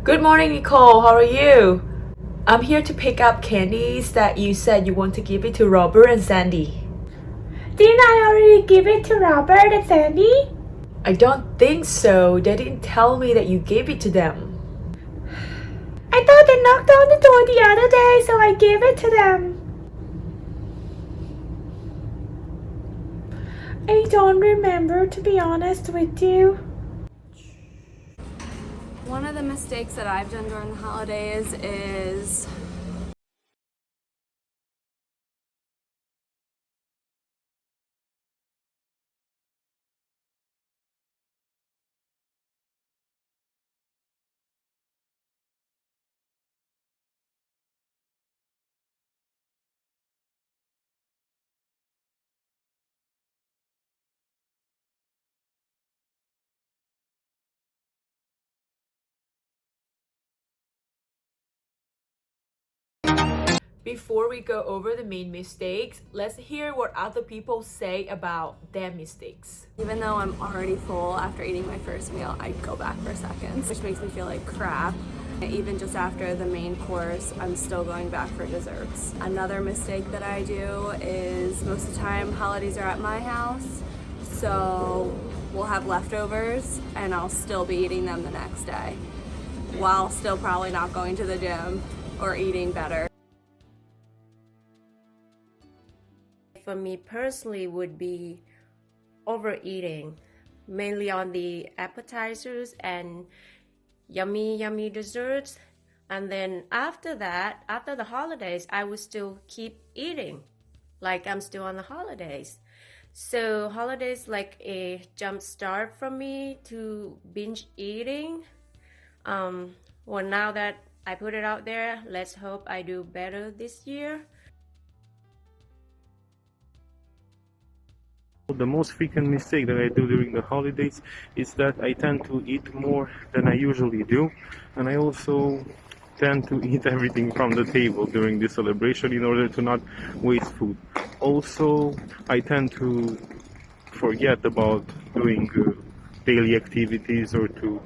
Good morning, Nicole. How are you? I'm here to pick up candies that you said you want to give it to Robert and Sandy. Didn't I already give it to Robert and Sandy? I don't think so. They didn't tell me that you gave it to them. I thought they knocked on the door the other day, so I gave it to them. I don't remember, to be honest with you. One of the mistakes that I've done during the holidays is Before we go over the main mistakes, let's hear what other people say about their mistakes. even though I'm already full after eating my first meal, I go back for seconds, which makes me feel like crap. Even just after the main course, I'm still going back for desserts. Another mistake that I do is most of the time holidays are at my house, so we'll have leftovers and I'll still be eating them the next day while still probably not going to the gym or eating better. For me personally would be overeating, mainly on the appetizers and yummy desserts. And then after that, after the holidays, I would still keep eating like I'm still on the holidays. So holidays like a jump start for me to binge eating. Well, now that I put it out there, let's hope I do better this year. The most frequent mistake that I do during the holidays is that I tend to eat more than I usually do, and I also tend to eat everything from the table during this celebration in order to not waste food. Also, I tend to forget about doing daily activities or to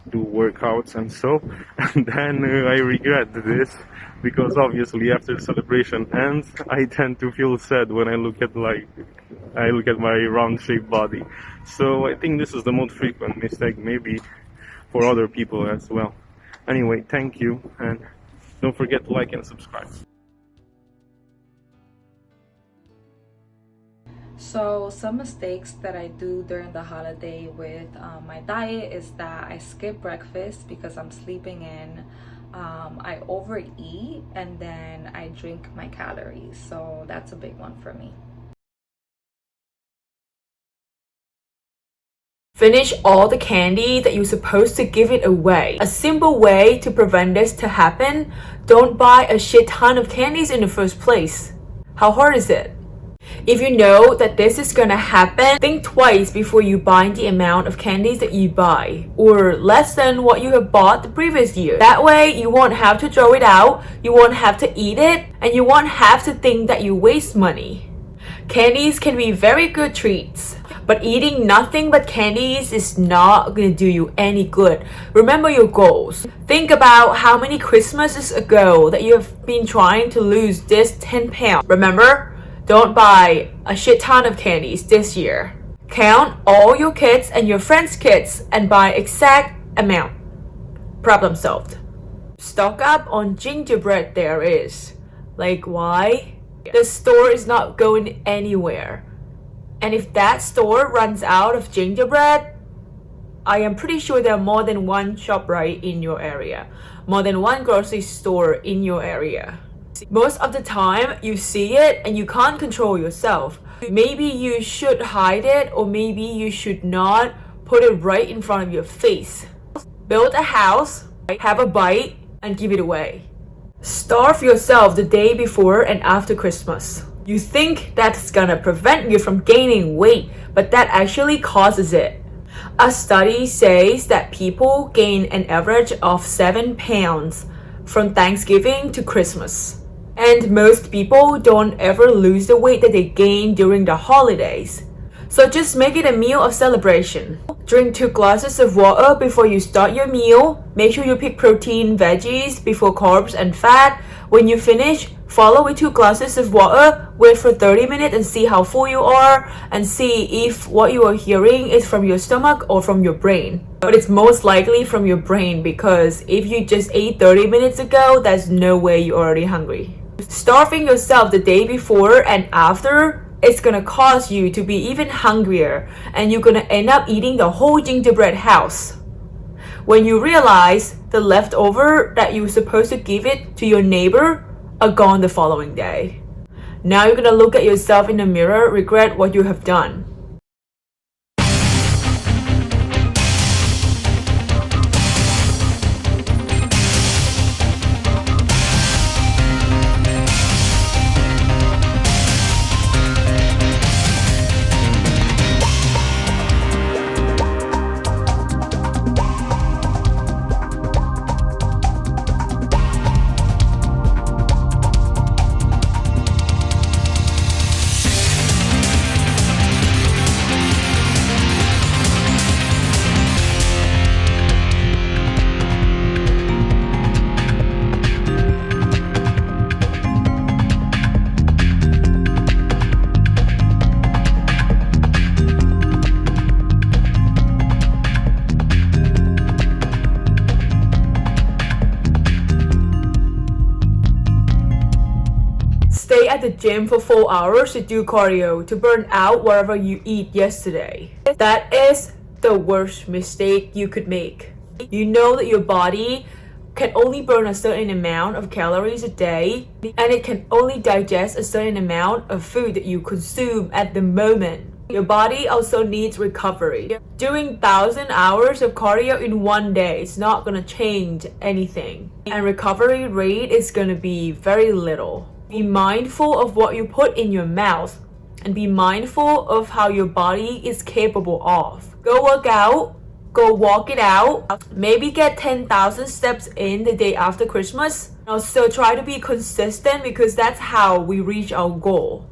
do workouts and so, and then I regret this because obviously after the celebration ends, I tend to feel sad when I look at my round-shaped body. So I think this is the most frequent mistake, maybe for other people as well. Anyway, thank you, and don't forget to like and subscribe. So some mistakes that I do during the holiday with my diet is that I skip breakfast because I'm sleeping in. I overeat and then I drink my calories. So that's a big one for me. Finish all the candy that you're supposed to give it away. A simple way to prevent this to happen: don't buy a shit ton of candies in the first place. How hard is it? If you know that this is gonna happen, think twice before you buy the amount of candies that you buy, or less than what you have bought the previous year. That way you won't have to throw it out, you won't have to eat it, and you won't have to think that you waste money. Candies can be very good treats, but eating nothing but candies is not gonna do you any good. Remember your goals. Think about how many Christmases ago that you have been trying to lose this 10 pounds. Remember? Don't buy a shit ton of candies this year. Count all your kids and your friends' kids and buy exact amount. Problem solved. Stock up on gingerbread there is. Like why? The store is not going anywhere. And if that store runs out of gingerbread, I am pretty sure there are more than one ShopRite in your area. More than one grocery store in your area. Most of the time, you see it and you can't control yourself. Maybe you should hide it, or maybe you should not put it right in front of your face. Build a house, have a bite, and give it away. Starve yourself the day before and after Christmas. You think that's gonna prevent you from gaining weight, but that actually causes it. A study says that people gain an average of 7 pounds from Thanksgiving to Christmas. And most people don't ever lose the weight that they gain during the holidays. So just make it a meal of celebration. Drink 2 glasses of water before you start your meal. Make sure you pick protein, veggies before carbs and fat. When you finish, follow with 2 glasses of water. Wait for 30 minutes and see how full you are, and see if what you are hearing is from your stomach or from your brain. But it's most likely from your brain, because if you just ate 30 minutes ago, there's no way you're already hungry. Starving yourself the day before and after, it's gonna cause you to be even hungrier, and you're gonna end up eating the whole gingerbread house. When you realize the leftover that you were supposed to give it to your neighbor are gone the following day. Now you're gonna look at yourself in the mirror, regret what you have done. Stay at the gym for 4 hours to do cardio to burn out whatever you eat yesterday. That is the worst mistake you could make. You know that your body can only burn a certain amount of calories a day, and it can only digest a certain amount of food that you consume at the moment. Your body also needs recovery. Doing 1,000 hours of cardio in one day is not gonna change anything, and recovery rate is gonna be very little. Be mindful of what you put in your mouth, and be mindful of how your body is capable of. Go work out, go walk it out, maybe get 10,000 steps in the day after Christmas. Also try to be consistent, because that's how we reach our goal.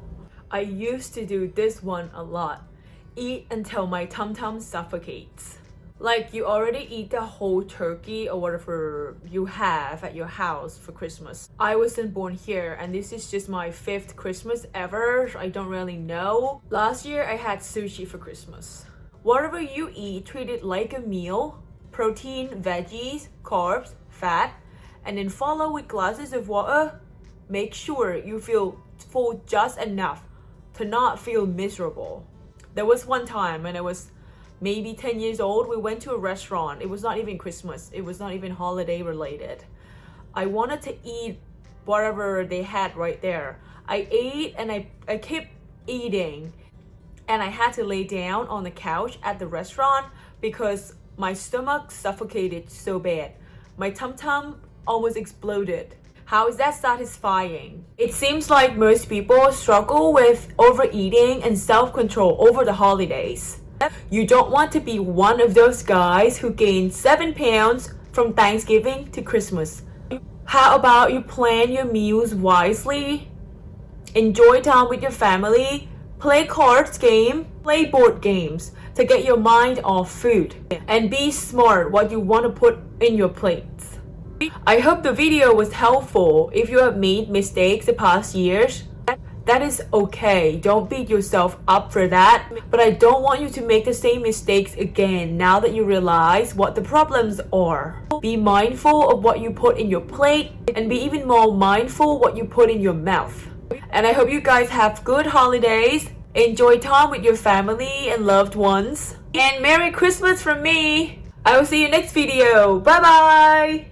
I used to do this one a lot. Eat until my tum-tum suffocates. Like you already eat the whole turkey or whatever you have at your house for Christmas. I wasn't born here, and this is just my 5th Christmas ever. I don't really know. Last year I had sushi for Christmas. Whatever you eat, treat it like a meal. Protein, veggies, carbs, fat, and then follow with glasses of water. Make sure you feel full just enough to not feel miserable. There was one time when I was maybe 10 years old, we went to a restaurant. It was not even Christmas. It was not even holiday related. I wanted to eat whatever they had right there. I ate and I kept eating, and I had to lay down on the couch at the restaurant because my stomach suffocated so bad. My tum-tum almost exploded. How is that satisfying? It seems like most people struggle with overeating and self-control over the holidays. You don't want to be one of those guys who gained 7 pounds from Thanksgiving to Christmas. How about you plan your meals wisely? Enjoy time with your family. Play cards game. Play board games to get your mind off food. And be smart what you want to put in your plates. I hope the video was helpful. If you have made mistakes the past years, that is okay. Don't beat yourself up for that. But I don't want you to make the same mistakes again now that you realize what the problems are. Be mindful of what you put in your plate, and be even more mindful what you put in your mouth. And I hope you guys have good holidays. Enjoy time with your family and loved ones. And Merry Christmas from me. I will see you next video. Bye bye.